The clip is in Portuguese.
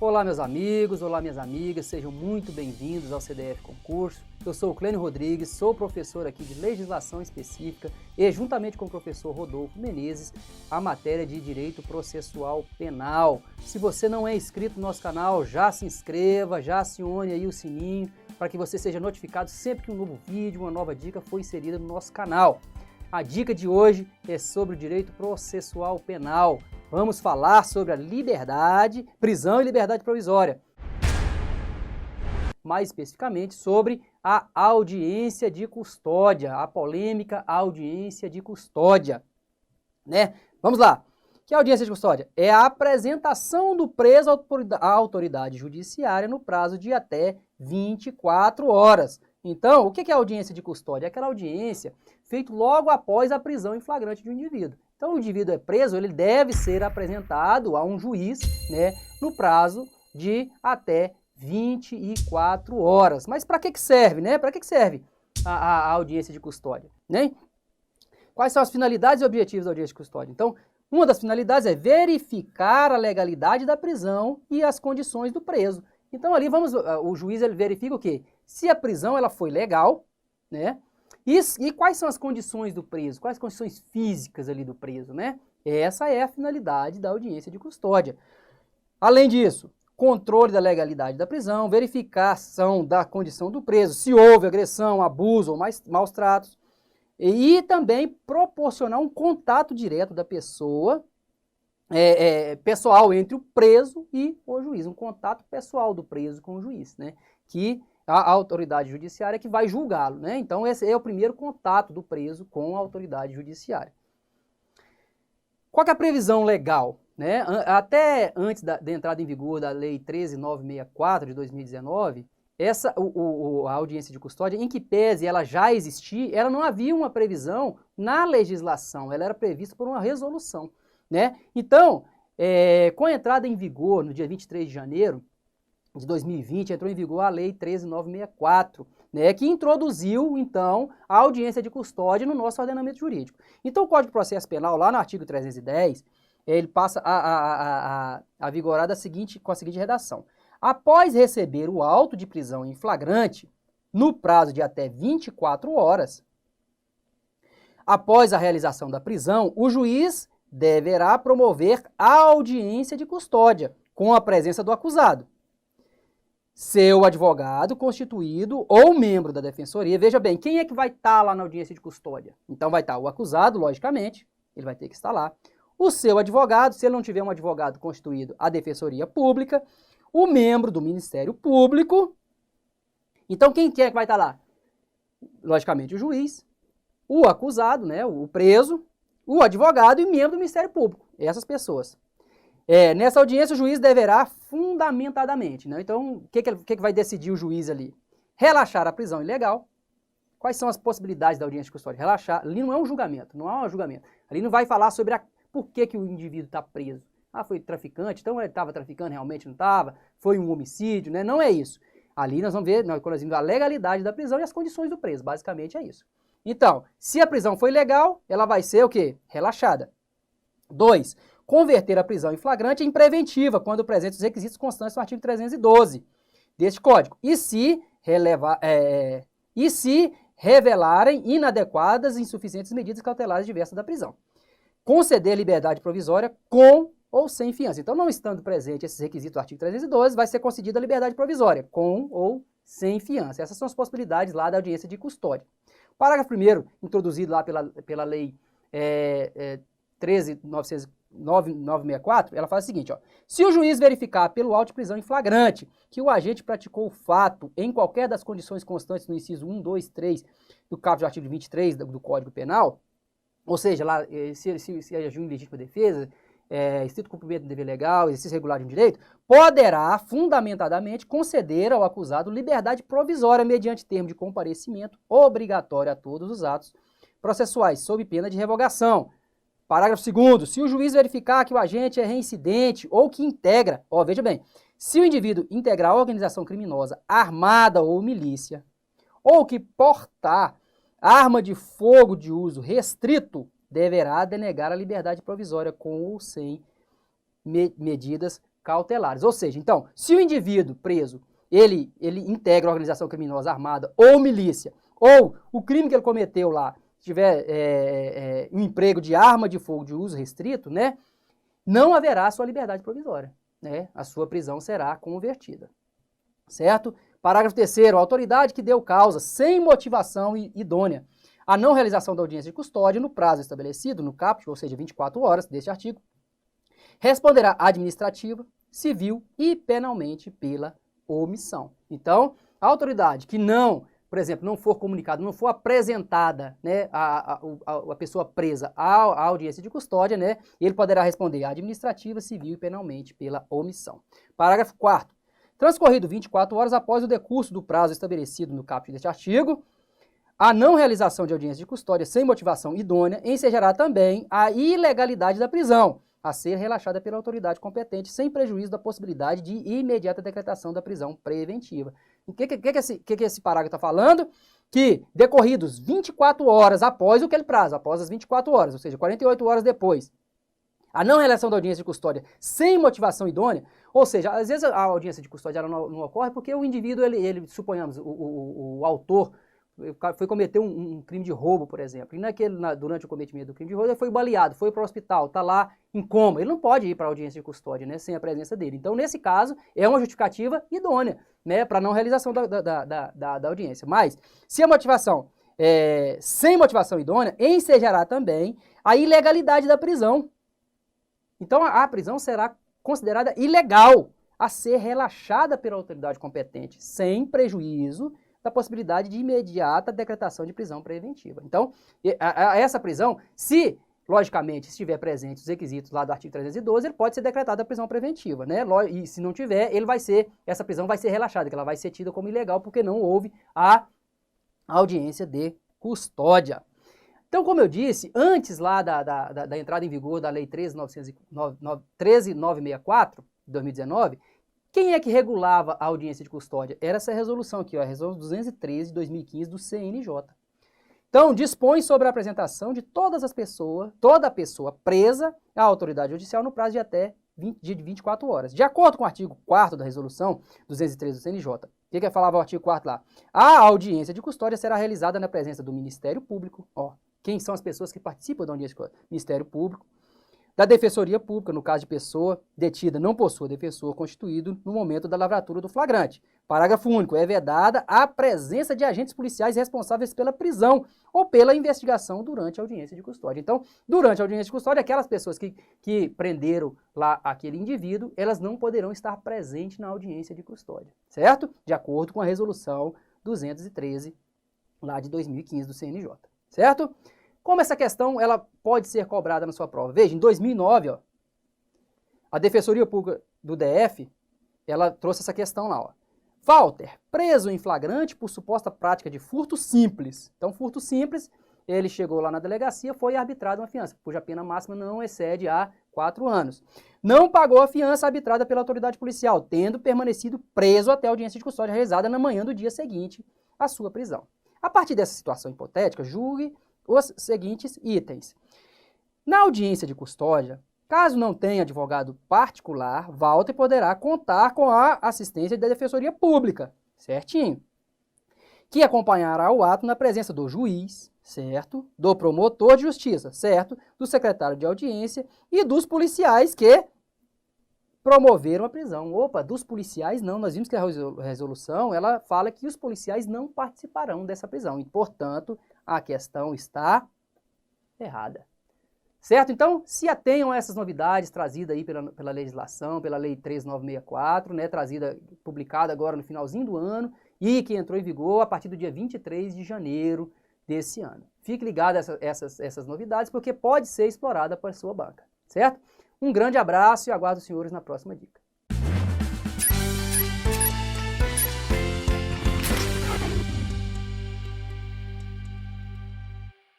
Olá meus amigos, olá minhas amigas, sejam muito bem-vindos ao CDF Concurso. Eu sou o Clênio Rodrigues, sou professor aqui de Legislação Específica e juntamente com o professor Rodolfo Menezes, a matéria de Direito Processual Penal. Se você não é inscrito no nosso canal, já se inscreva, já acione aí o sininho para que você seja notificado sempre que um novo vídeo, uma nova dica for inserida no nosso canal. A dica de hoje é sobre o direito processual penal. Vamos falar sobre a liberdade, prisão e liberdade provisória. Mais especificamente sobre a audiência de custódia, a polêmica audiência de custódia, né? Vamos lá. O que é a audiência de custódia? É a apresentação do preso à autoridade judiciária no prazo de até 24 horas. Então, o que é a audiência de custódia? É aquela audiência feita logo após a prisão em flagrante de um indivíduo. Então, o indivíduo é preso, ele deve ser apresentado a um juiz, né, no prazo de até 24 horas. Mas para que serve, né? Para que serve a audiência de custódia, né? Quais são as finalidades e objetivos da audiência de custódia? Então, uma das finalidades é verificar a legalidade da prisão e as condições do preso. Então, ali o juiz ele verifica o quê? Se a prisão ela foi legal, né? E quais são as condições do preso? Quais as condições físicas ali do preso, né? Essa é a finalidade da audiência de custódia. Além disso, controle da legalidade da prisão, verificação da condição do preso, se houve agressão, abuso ou maus tratos, e também proporcionar um contato direto da pessoa, pessoal entre o preso e o juiz, um contato pessoal do preso com o juiz, né? Que a autoridade judiciária que vai julgá-lo, né? Então esse é o primeiro contato do preso com a autoridade judiciária. Qual que é a previsão legal, né? Até antes da entrada em vigor da Lei 13.964 de 2019, a audiência de custódia, em que pese ela já existir, ela não havia uma previsão na legislação, ela era prevista por uma resolução, né? Então, com a entrada em vigor no dia 23 de janeiro de 2020, entrou em vigor a Lei 13.964, né, que introduziu, então, a audiência de custódia no nosso ordenamento jurídico. Então, o Código de Processo Penal, lá no artigo 310, ele passa a vigorar com a seguinte redação. Após receber o auto de prisão em flagrante, no prazo de até 24 horas, após a realização da prisão, o juiz deverá promover a audiência de custódia, com a presença do acusado, seu advogado constituído ou membro da defensoria. Veja bem, quem é que vai estar lá na audiência de custódia? Então vai estar o acusado, logicamente, ele vai ter que estar lá. O seu advogado, se ele não tiver um advogado constituído, a defensoria pública, o membro do Ministério Público. Então quem é que vai estar lá? Logicamente o juiz, o acusado, né, o preso, o advogado e o membro do Ministério Público. Essas pessoas. Nessa audiência, o juiz deverá fundamentadamente, né? Então, o que vai decidir o juiz ali? Relaxar a prisão ilegal. Quais são as possibilidades da audiência de custódia? Relaxar. Ali não é um julgamento, não é um julgamento. Ali não vai falar sobre por que o indivíduo está preso. Ah, foi traficante, então ele estava traficando, realmente não estava, foi um homicídio, né? Não é isso. Ali nós vamos ver, nós vimos a legalidade da prisão e as condições do preso, basicamente é isso. Então, se a prisão foi legal, ela vai ser o quê? Relaxada. 2. Converter a prisão em flagrante em preventiva, quando presentes os requisitos constantes no artigo 312 deste Código. E se revelarem inadequadas e insuficientes medidas cautelares diversas da prisão. Conceder liberdade provisória com ou sem fiança. Então, não estando presente esses requisitos do artigo 312, vai ser concedida a liberdade provisória, com ou sem fiança. Essas são as possibilidades lá da audiência de custódia. Parágrafo 1º, introduzido lá pela Lei 13.964, ela fala o seguinte, ó: se o juiz verificar pelo auto de prisão em flagrante que o agente praticou o fato em qualquer das condições constantes no inciso 1, 2, 3 do caput do artigo 23 do Código Penal, ou seja, lá, se agiu em legítima defesa, estrito cumprimento do dever legal, exercício regular de um direito, poderá, fundamentadamente, conceder ao acusado liberdade provisória mediante termo de comparecimento obrigatório a todos os atos processuais, sob pena de revogação. Parágrafo 2º, se o juiz verificar que o agente é reincidente ou que integra, veja bem, se o indivíduo integrar organização criminosa, armada ou milícia, ou que portar arma de fogo de uso restrito, deverá denegar a liberdade provisória com ou sem medidas cautelares. Ou seja, então, se o indivíduo preso, ele integra a organização criminosa armada ou milícia, ou o crime que ele cometeu lá tiver um emprego de arma de fogo de uso restrito, né, não haverá sua liberdade provisória, né, a sua prisão será convertida, certo? Parágrafo 3º, a autoridade que deu causa sem motivação idônea à não realização da audiência de custódia no prazo estabelecido no caput, ou seja, 24 horas deste artigo, responderá administrativa, civil e penalmente pela omissão. Então, a autoridade que não, por exemplo, não for comunicada, não for apresentada, né, a pessoa presa à audiência de custódia, né, ele poderá responder administrativa, civil e penalmente pela omissão. Parágrafo 4º. Transcorrido 24 horas após o decurso do prazo estabelecido no caput deste artigo, a não realização de audiência de custódia sem motivação idônea ensejará também a ilegalidade da prisão, a ser relaxada pela autoridade competente, sem prejuízo da possibilidade de imediata decretação da prisão preventiva. O que esse parágrafo está falando? Que, decorridos 24 horas após aquele prazo, após as 24 horas, ou seja, 48 horas depois, a não realização da audiência de custódia sem motivação idônea, ou seja, às vezes a audiência de custódia ela não ocorre porque o indivíduo, ele suponhamos, o autor foi cometer um crime de roubo, por exemplo, e durante o cometimento do crime de roubo ele foi baleado, foi para o hospital, está lá em coma, ele não pode ir para a audiência de custódia, né, sem a presença dele. Então, nesse caso, é uma justificativa idônea, né, para não realização da audiência. Mas, se a motivação sem motivação idônea, ensejará também a ilegalidade da prisão. Então, a prisão será considerada ilegal a ser relaxada pela autoridade competente, sem prejuízo da possibilidade de imediata decretação de prisão preventiva. Então, essa prisão, se, logicamente, estiver presente os requisitos lá do artigo 312, ele pode ser decretada a prisão preventiva, né? E se não tiver, essa prisão vai ser relaxada, que ela vai ser tida como ilegal, porque não houve a audiência de custódia. Então, como eu disse, antes lá da entrada em vigor da Lei 13.964, de 2019, quem é que regulava a audiência de custódia? Era essa resolução aqui, ó, a resolução 213 de 2015 do CNJ. Então, dispõe sobre a apresentação de toda pessoa presa à autoridade judicial no prazo de até 24 horas. De acordo com o artigo 4º da resolução 213 do CNJ, o que falava o artigo 4º lá? A audiência de custódia será realizada na presença do Ministério Público, ó, quem são as pessoas que participam da audiência de custódia? Ministério Público, da Defensoria Pública, no caso de pessoa detida não possua defensor constituído no momento da lavratura do flagrante. Parágrafo único. É vedada a presença de agentes policiais responsáveis pela prisão ou pela investigação durante a audiência de custódia. Então, durante a audiência de custódia, aquelas pessoas que prenderam lá aquele indivíduo, elas não poderão estar presentes na audiência de custódia, certo? De acordo com a resolução 213, lá de 2015 do CNJ, certo? Como essa questão ela pode ser cobrada na sua prova? Veja, em 2009, ó, a Defensoria Pública do DF, ela trouxe essa questão lá, ó. Walter, preso em flagrante por suposta prática de furto simples. Então, furto simples, ele chegou lá na delegacia, foi arbitrado uma fiança, cuja pena máxima não excede a 4 anos. Não pagou a fiança arbitrada pela autoridade policial, tendo permanecido preso até a audiência de custódia realizada na manhã do dia seguinte à sua prisão. A partir dessa situação hipotética, julgue os seguintes itens. Na audiência de custódia, caso não tenha advogado particular, Walter poderá contar com a assistência da Defensoria Pública, certinho, que acompanhará o ato na presença do juiz, certo, do promotor de justiça, certo, do secretário de audiência e dos policiais que promoveram a prisão. Opa, dos policiais não, nós vimos que a resolução, ela fala que os policiais não participarão dessa prisão e, portanto, a questão está errada. Certo? Então, se atenham a essas novidades trazidas aí pela legislação, pela Lei 13.964, né, publicada agora no finalzinho do ano e que entrou em vigor a partir do dia 23 de janeiro desse ano. Fique ligado a essas novidades, porque pode ser explorada por sua banca. Certo? Um grande abraço e aguardo os senhores na próxima dica.